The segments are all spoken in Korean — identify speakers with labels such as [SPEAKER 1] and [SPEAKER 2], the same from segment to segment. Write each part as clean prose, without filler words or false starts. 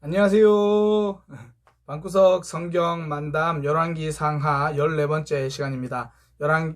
[SPEAKER 1] 안녕하세요. 방구석 성경 만담 열왕기 상하 14번째 시간입니다.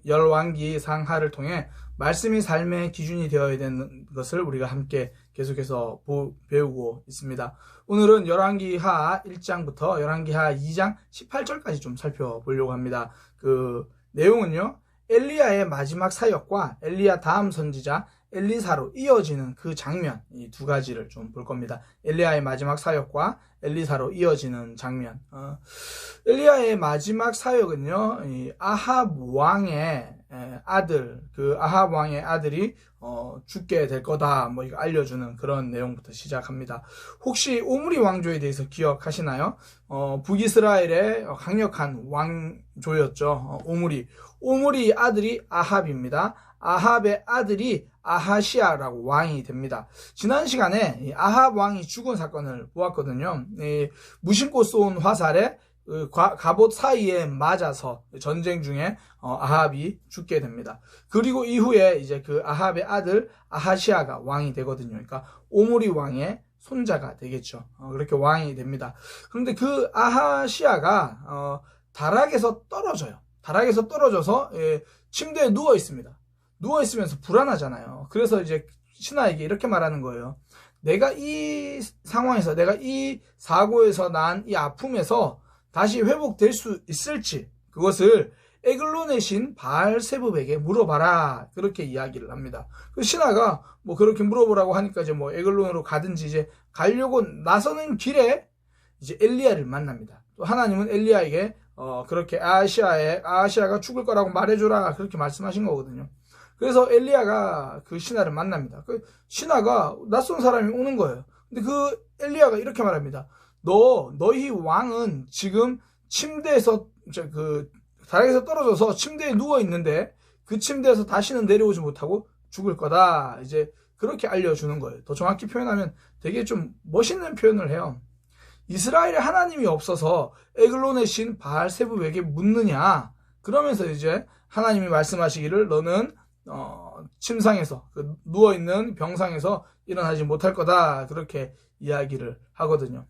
[SPEAKER 1] 열왕기 상하를 통해 말씀이 삶의 기준이 되어야 되는 것을 우리가 함께 계속해서 배우고 있습니다. 오늘은 열왕기하 1장부터 열왕기하 2장 18절까지 좀 살펴보려고 합니다. 그 내용은요, 엘리야의 마지막 사역과 엘리야 다음 선지자 엘리사로 이어지는 그 장면, 이 두 가지를 좀 볼 겁니다. 엘리야의 마지막 사역과 엘리사로 이어지는 장면. 엘리야의 마지막 사역은요, 이 아합 왕의 아들, 그 아합 왕의 아들이 죽게 될 거다, 뭐 이거 알려주는 그런 내용부터 시작합니다. 혹시 오므리 왕조에 대해서 기억하시나요? 북이스라엘의 강력한 왕조였죠. 오므리 아들이 아합입니다. 아합의 아들이 아하시아라고 왕이 됩니다. 지난 시간에 아합 왕이 죽은 사건을 보았거든요. 무심코 쏜 화살에 갑옷 사이에 맞아서 전쟁 중에 아합이 죽게 됩니다. 그리고 이후에 이제 그 아합의 아들 아하시아가 왕이 되거든요. 그러니까 오므리 왕의 손자가 되겠죠. 그렇게 왕이 됩니다. 그런데 그 아하시아가 다락에서 떨어져요. 다락에서 떨어져서 침대에 누워 있습니다. 누워있으면서 불안하잖아요. 그래서 이제 신하에게 이렇게 말하는 거예요. 내가 이 상황에서, 내가 이 사고에서 난 이 아픔에서 다시 회복될 수 있을지, 그것을 에글론의 신 바알세붑에게 물어봐라. 그렇게 이야기를 합니다. 그 신하가 뭐 그렇게 물어보라고 하니까 이제 뭐 에글론으로 가든지 이제 가려고 나서는 길에 이제 엘리야를 만납니다. 또 하나님은 엘리야에게 그렇게 아하시아가 죽을 거라고 말해줘라. 그렇게 말씀하신 거거든요. 그래서 엘리야가 그 신하를 만납니다. 그 신하가 낯선 사람이 오는 거예요. 근데 그 엘리야가 이렇게 말합니다. 너희 왕은 지금 침대에서 그 다락에서 떨어져서 침대에 누워 있는데 그 침대에서 다시는 내려오지 못하고 죽을 거다. 이제 그렇게 알려주는 거예요. 더 정확히 표현하면 되게 좀 멋있는 표현을 해요. 이스라엘에 하나님이 없어서 에글론의 신 바알세붑에게 묻느냐? 그러면서 이제 하나님이 말씀하시기를 너는 침상에서 누워있는 병상에서 일어나지 못할 거다. 그렇게 이야기를 하거든요.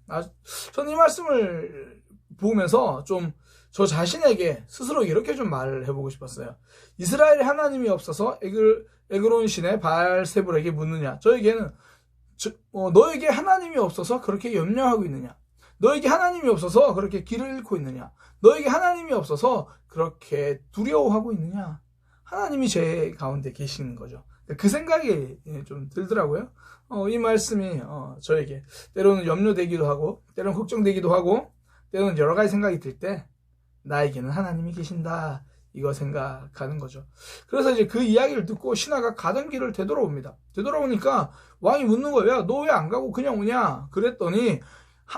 [SPEAKER 1] 저는 이 말씀을 보면서 좀 저 자신에게 스스로 이렇게 좀 말을 해보고 싶었어요. 이스라엘에 하나님이 없어서 에글론 신의 바알세붑에게 묻느냐? 저에게는 너에게 하나님이 없어서 그렇게 염려하고 있느냐? 너에게 하나님이 없어서 그렇게 길을 잃고 있느냐? 너에게 하나님이 없어서 그렇게 두려워하고 있느냐? 하나님이 제 가운데 계시는 거죠. 그 생각이 좀 들더라고요. 이 말씀이 저에게 때로는 염려되기도 하고, 때로는 걱정되기도 하고, 때로는 여러 가지 생각이 들 때 나에게는 하나님이 계신다. 이거 생각하는 거죠. 그래서 이제 그 이야기를 듣고 신하가 가던 길을 되돌아옵니다. 되돌아오니까 왕이 묻는 거예요. 너 왜 안 가고 그냥 오냐? 그랬더니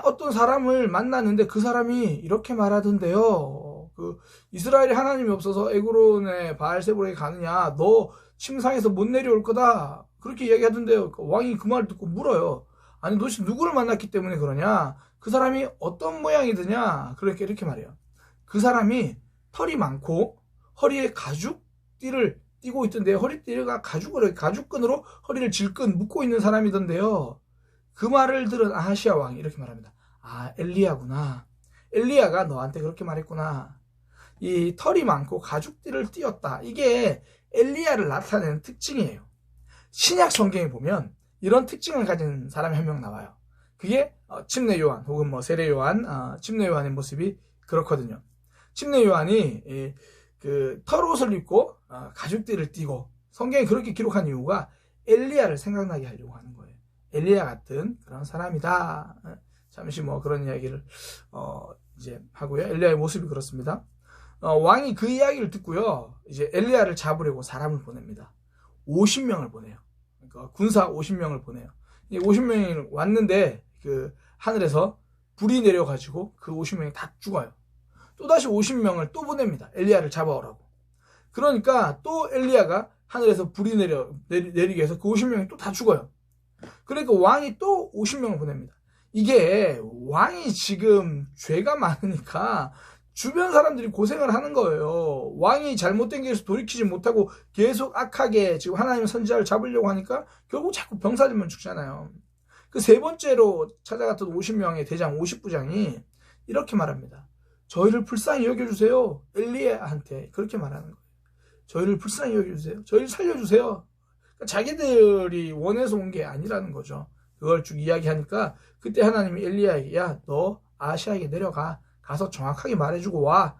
[SPEAKER 1] 어떤 사람을 만났는데 그 사람이 이렇게 말하던데요. 이스라엘에 하나님이 없어서 에글론의 바알세붑에게 가느냐? 너 침상에서 못 내려올 거다. 그렇게 이야기하던데요. 왕이 그 말을 듣고 물어요. 아니 도대체 누구를 만났기 때문에 그러냐? 그 사람이 어떤 모양이더냐? 그렇게 이렇게 말해요. 그 사람이 털이 많고 허리에 가죽띠를 띠고 있던데요. 허리띠가 가죽끈으로 허리를 질끈 묶고 있는 사람이던데요. 그 말을 들은 아하시아 왕이 이렇게 말합니다. 엘리야구나. 엘리야가 너한테 그렇게 말했구나. 이 털이 많고 가죽띠를 띄었다. 이게 엘리야를 나타내는 특징이에요. 신약 성경에 보면 이런 특징을 가진 사람이 한 명 나와요. 그게 침례 요한 혹은 뭐 세례 요한, 침례 요한의 모습이 그렇거든요. 침례 요한이 그 털옷을 입고 가죽띠를 띠고 성경에 그렇게 기록한 이유가 엘리야를 생각나게 하려고 하는 거예요. 엘리야 같은 그런 사람이다. 잠시 뭐 그런 이야기를 이제 하고요. 엘리야의 모습이 그렇습니다. 왕이 그 이야기를 듣고요. 이제 엘리야를 잡으려고 사람을 보냅니다. 50명을 보내요. 그러니까 군사 50명을 보내요. 50명이 왔는데 그 하늘에서 불이 내려가지고 그 50명이 다 죽어요. 또다시 50명을 또 보냅니다. 엘리야를 잡아오라고. 그러니까 또 엘리야가 하늘에서 불이 내리게 해서 그 50명이 또 다 죽어요. 그러니까 왕이 또 50명을 보냅니다. 이게 왕이 지금 죄가 많으니까 주변 사람들이 고생을 하는 거예요. 왕이 잘못된 길에서 돌이키지 못하고 계속 악하게 지금 하나님의 선지자를 잡으려고 하니까 결국 자꾸 병사들만 죽잖아요. 그 세 번째로 찾아갔던 50명의 대장 50부장이 이렇게 말합니다. 저희를 불쌍히 여겨주세요. 엘리야한테 그렇게 말하는 거예요. 저희를 불쌍히 여겨주세요. 저희를 살려주세요. 그러니까 자기들이 원해서 온 게 아니라는 거죠. 그걸 쭉 이야기하니까 그때 하나님이 엘리야에게 야, 너 아시아에게 내려가. 가서 정확하게 말해주고 와.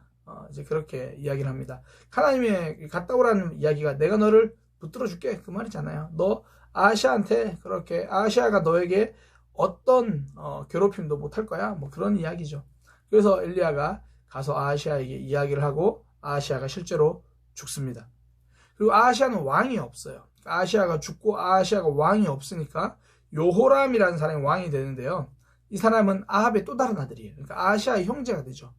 [SPEAKER 1] 이제 그렇게 이야기를 합니다. 하나님의 갔다 오라는 이야기가 내가 너를 붙들어 줄게 그 말이잖아요. 너 아시아한테 그렇게 아시아가 너에게 어떤 괴롭힘도 못할 거야. 뭐 그런 이야기죠. 그래서 엘리야가 가서 아시아에게 이야기를 하고 아시아가 실제로 죽습니다. 그리고 아시아는 왕이 없어요. 아시아가 죽고 아시아가 왕이 없으니까 요호람이라는 사람이 왕이 되는데요. 이 사람은 아합의 또 다른 아들이에요. 그러니까 아시아의 형제가 되죠.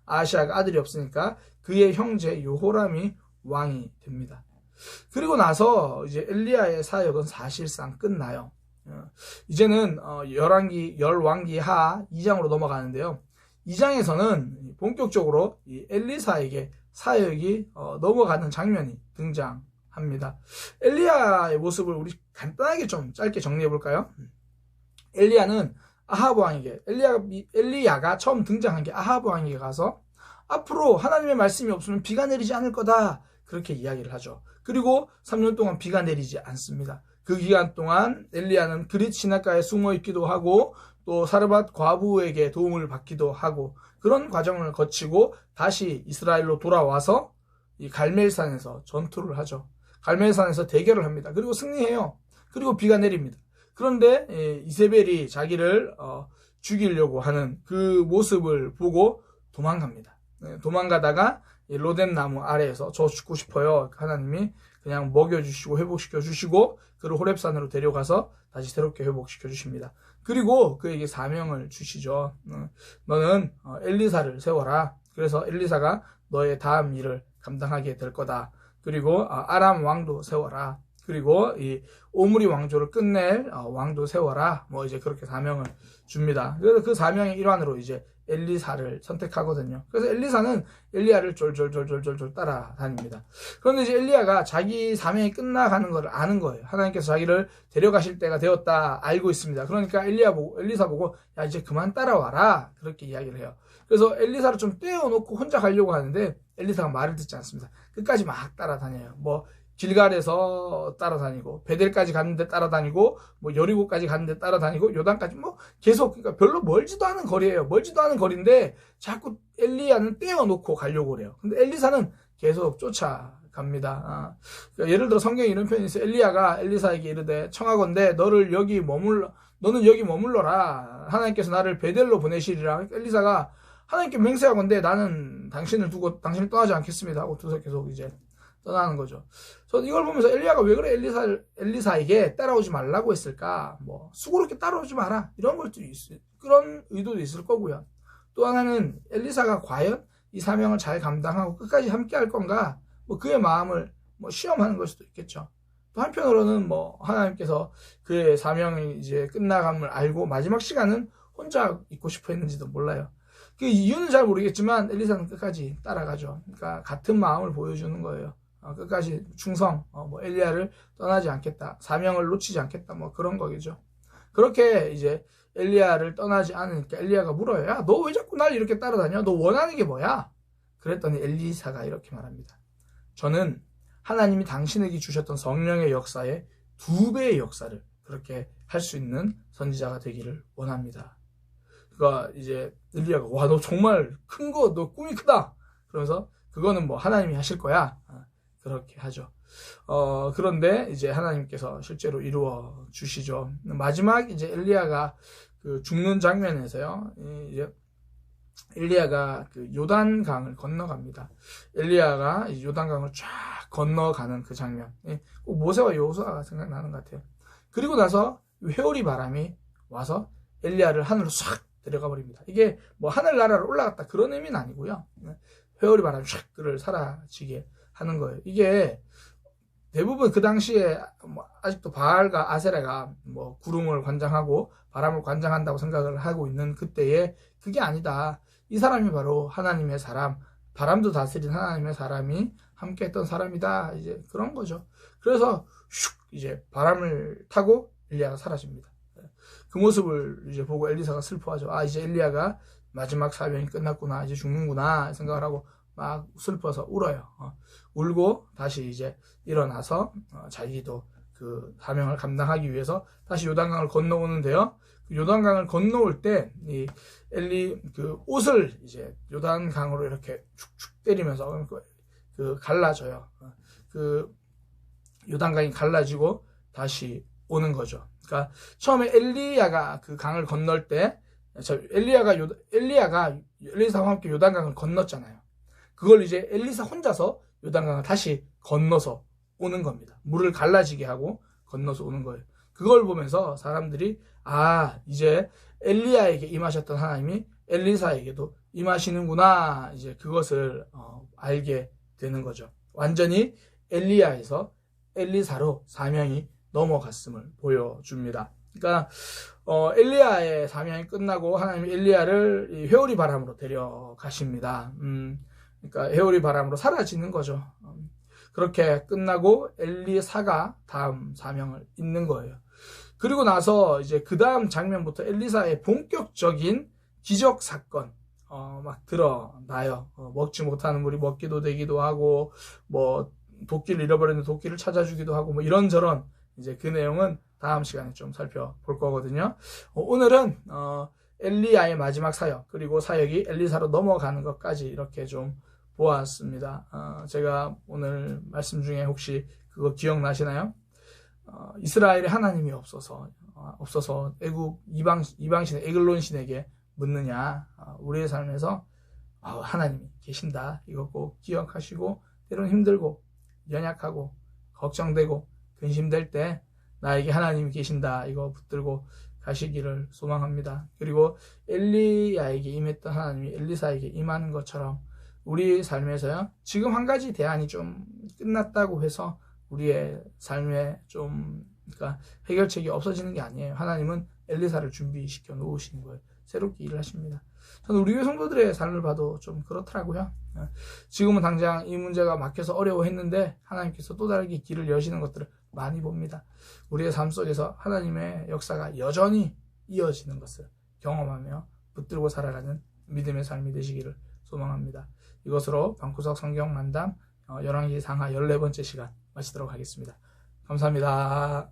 [SPEAKER 1] 아시아가 아들이 없으니까 그의 형제 요호람이 왕이 됩니다. 그리고 나서 이제 엘리야의 사역은 사실상 끝나요. 이제는 열왕기 하 2장으로 넘어가는데요. 2장에서는 본격적으로 이 엘리사에게 사역이 넘어가는 장면이 등장합니다. 엘리야의 모습을 우리 간단하게 좀 짧게 정리해 볼까요? 엘리야는 아하브 왕에게 엘리야가 처음 등장한 게 아하브 왕에게 가서 앞으로 하나님의 말씀이 없으면 비가 내리지 않을 거다 그렇게 이야기를 하죠. 그리고 3년 동안 비가 내리지 않습니다. 그 기간 동안 엘리야는 그릿 시냇가에 숨어 있기도 하고 또 사르밧 과부에게 도움을 받기도 하고 그런 과정을 거치고 다시 이스라엘로 돌아와서 이 갈멜산에서 전투를 하죠. 갈멜산에서 대결을 합니다. 그리고 승리해요. 그리고 비가 내립니다. 그런데 이세벨이 자기를 죽이려고 하는 그 모습을 보고 도망갑니다. 도망가다가 로뎀 나무 아래에서 저 죽고 싶어요. 하나님이 그냥 먹여주시고 회복시켜 주시고 그를 호렙산으로 데려가서 다시 새롭게 회복시켜 주십니다. 그리고 그에게 사명을 주시죠. 너는 엘리사를 세워라. 그래서 엘리사가 너의 다음 일을 감당하게 될 거다. 그리고 아람 왕도 세워라. 그리고 이 오므리 왕조를 끝낼 왕도 세워라. 뭐 이제 그렇게 사명을 줍니다. 그래서 그 사명의 일환으로 이제 엘리사를 선택하거든요. 그래서 엘리사는 엘리야를 쫄쫄쫄쫄쫄 따라다닙니다. 그런데 이제 엘리야가 자기 사명이 끝나가는 걸 아는 거예요. 하나님께서 자기를 데려가실 때가 되었다 알고 있습니다. 그러니까 엘리사 보고 야 이제 그만 따라와라 그렇게 이야기를 해요. 그래서 엘리사를 좀 떼어놓고 혼자 가려고 하는데 엘리사가 말을 듣지 않습니다. 끝까지 막 따라다녀요. 뭐 길갈에서 따라다니고 베델까지 갔는데 따라다니고 뭐 여리고까지 갔는데 따라다니고 요단까지 뭐 계속 그러니까 별로 멀지도 않은 거리예요. 멀지도 않은 거리인데 자꾸 엘리야는 떼어놓고 가려고 그래요. 근데 엘리사는 계속 쫓아갑니다. 그러니까 예를 들어 성경에 이런 표현이 있어요. 엘리야가 엘리사에게 이르되 청하건대 너는 여기 머물러라. 하나님께서 나를 베델로 보내시리라. 그러니까 엘리사가 하나님께 맹세하건대 나는 당신을 떠나지 않겠습니다 하고 계속 이제 떠나는 거죠. 저는 이걸 보면서 엘리야가 왜 그래 엘리사에게 따라오지 말라고 했을까? 뭐 수고롭게 따라오지 마라 이런 것도 있을 그런 의도도 있을 거고요. 또 하나는 엘리사가 과연 이 사명을 잘 감당하고 끝까지 함께할 건가? 뭐 그의 마음을 뭐 시험하는 걸 수도 있겠죠. 또 한편으로는 뭐 하나님께서 그의 사명이 이제 끝나감을 알고 마지막 시간은 혼자 있고 싶어 했는지도 몰라요. 그 이유는 잘 모르겠지만 엘리사는 끝까지 따라가죠. 그러니까 같은 마음을 보여주는 거예요. 끝까지 충성, 뭐 엘리야를 떠나지 않겠다, 사명을 놓치지 않겠다, 뭐 그런 거겠죠. 그렇게 이제 엘리야를 떠나지 않으니까 엘리야가 물어요. 야, 너 왜 자꾸 날 이렇게 따라다녀? 너 원하는 게 뭐야? 그랬더니 엘리사가 이렇게 말합니다. 저는 하나님이 당신에게 주셨던 성령의 역사의 2배의 역사를 그렇게 할 수 있는 선지자가 되기를 원합니다. 그러니까 이제 엘리야가 와, 너 정말 큰 거, 너 꿈이 크다. 그러면서 그거는 뭐 하나님이 하실 거야. 그렇게 하죠. 그런데 이제 하나님께서 실제로 이루어 주시죠. 마지막 이제 엘리야가 그 죽는 장면에서요. 이제 엘리야가 그 요단강을 건너갑니다. 엘리야가 요단강을 쫙 건너가는 그 장면. 꼭 모세와 여호수아가 생각나는 것 같아요. 그리고 나서 회오리 바람이 와서 엘리야를 하늘로 싹 데려가 버립니다. 이게 뭐 하늘나라로 올라갔다 그런 의미는 아니고요. 회오리 바람이 싹 그를 사라지게 하는 거예요. 이게 대부분 그 당시에 뭐 아직도 바알과 아세라가 뭐 구름을 관장하고 바람을 관장한다고 생각을 하고 있는 그때에 그게 아니다. 이 사람이 바로 하나님의 사람, 바람도 다스린 하나님의 사람이 함께했던 사람이다. 이제 그런 거죠. 그래서 슉 이제 바람을 타고 엘리야가 사라집니다. 그 모습을 이제 보고 엘리사가 슬퍼하죠. 아, 이제 엘리야가 마지막 사명이 끝났구나, 이제 죽는구나 생각을 하고 막 슬퍼서 울어요. 울고 다시 이제 일어나서 자기도 그 사명을 감당하기 위해서 다시 요단강을 건너오는데요. 그 요단강을 건너올 때 이 엘리 그 옷을 이제 요단강으로 이렇게 축축 때리면서 그 갈라져요. 그 요단강이 갈라지고 다시 오는 거죠. 그러니까 처음에 엘리야가 그 강을 건널 때 엘리야가 엘리사와 함께 요단강을 건넜잖아요. 그걸 이제 엘리사 혼자서 요단강을 다시 건너서 오는 겁니다. 물을 갈라지게 하고 건너서 오는 거예요. 그걸 보면서 사람들이 아, 이제 엘리야에게 임하셨던 하나님이 엘리사에게도 임하시는구나, 이제 그것을 알게 되는 거죠. 완전히 엘리야에서 엘리사로 사명이 넘어갔음을 보여줍니다. 그러니까 엘리야의 사명이 끝나고 하나님이 엘리야를 회오리 바람으로 데려가십니다. 그러니까 회오리 바람으로 사라지는 거죠. 그렇게 끝나고 엘리사가 다음 사명을 잇는 거예요. 그리고 나서 이제 그 다음 장면부터 엘리사의 본격적인 기적 사건 막 드러나요. 먹지 못하는 물이 먹기도 되기도 하고, 뭐 도끼를 잃어버렸는데 도끼를 찾아주기도 하고, 뭐 이런저런 이제 그 내용은 다음 시간에 좀 살펴볼 거거든요. 오늘은 엘리야의 마지막 사역, 그리고 사역이 엘리사로 넘어가는 것까지 이렇게 좀 보았습니다. 제가 오늘 말씀 중에 혹시 그거 기억나시나요? 이스라엘의 하나님이 없어서 애국 이방신 에글론신에게 묻느냐, 우리의 삶에서 하나님이 계신다, 이거 꼭 기억하시고, 때로는 힘들고 연약하고 걱정되고 근심될 때 나에게 하나님이 계신다, 이거 붙들고 가시기를 소망합니다. 그리고 엘리야에게 임했던 하나님이 엘리사에게 임하는 것처럼 우리 삶에서요, 지금 한 가지 대안이 좀 끝났다고 해서 우리의 삶에 그러니까 해결책이 없어지는 게 아니에요. 하나님은 엘리사를 준비시켜 놓으신 거예요. 새롭게 일을 하십니다. 저는 우리 교회 성도들의 삶을 봐도 좀 그렇더라고요. 지금은 당장 이 문제가 막혀서 어려워했는데 하나님께서 또 다르게 길을 여시는 것들을 많이 봅니다. 우리의 삶 속에서 하나님의 역사가 여전히 이어지는 것을 경험하며 붙들고 살아가는 믿음의 삶이 되시기를 소망합니다. 이것으로 방구석 성경 만담 열왕기 상하 14번째 시간 마치도록 하겠습니다. 감사합니다.